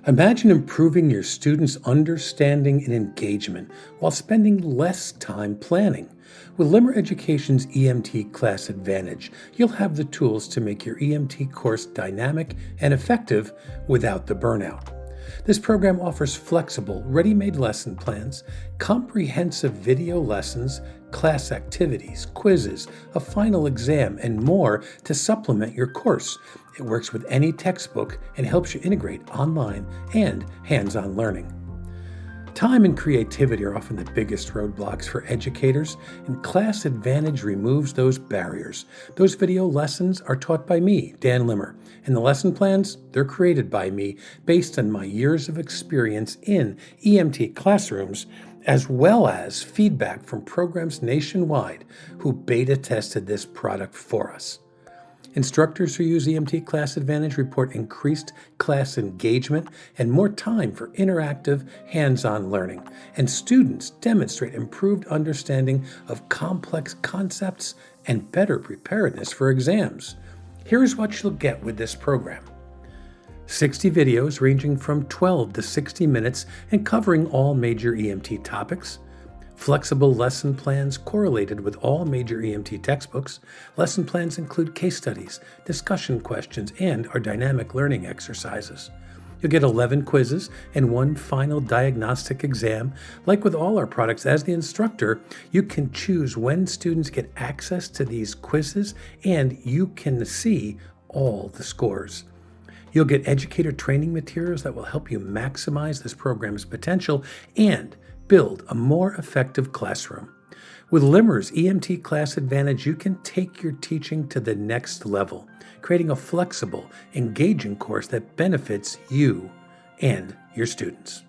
Imagine improving your students' understanding and engagement while spending less time planning. With Limmer Education's EMT Class Advantage, you'll have the tools to make your EMT course dynamic and effective without the burnout. This program offers flexible, ready-made lesson plans, comprehensive video lessons, class activities, quizzes, a final exam, and more to supplement your course. It works with any textbook and helps you integrate online and hands-on learning. Time and creativity are often the biggest roadblocks for educators, and Class Advantage removes those barriers. Those video lessons are taught by me, Dan Limmer, and the lesson plans, they're created by me based on my years of experience in EMT classrooms, as well as feedback from programs nationwide who beta tested this product for us. Instructors who use EMT Class Advantage report increased class engagement and more time for interactive, hands-on learning. And students demonstrate improved understanding of complex concepts and better preparedness for exams. Here's what you'll get with this program. 60 videos ranging from 12 to 60 minutes and covering all major EMT topics. Flexible lesson plans correlated with all major EMT textbooks. Lesson plans include case studies, discussion questions, and our dynamic learning exercises. You'll get 11 quizzes and one final diagnostic exam. Like with all our products, as the instructor, you can choose when students get access to these quizzes, and you can see all the scores. You'll get educator training materials that will help you maximize this program's potential and build a more effective classroom. With Limmer's EMT Class Advantage, you can take your teaching to the next level, creating a flexible, engaging course that benefits you and your students.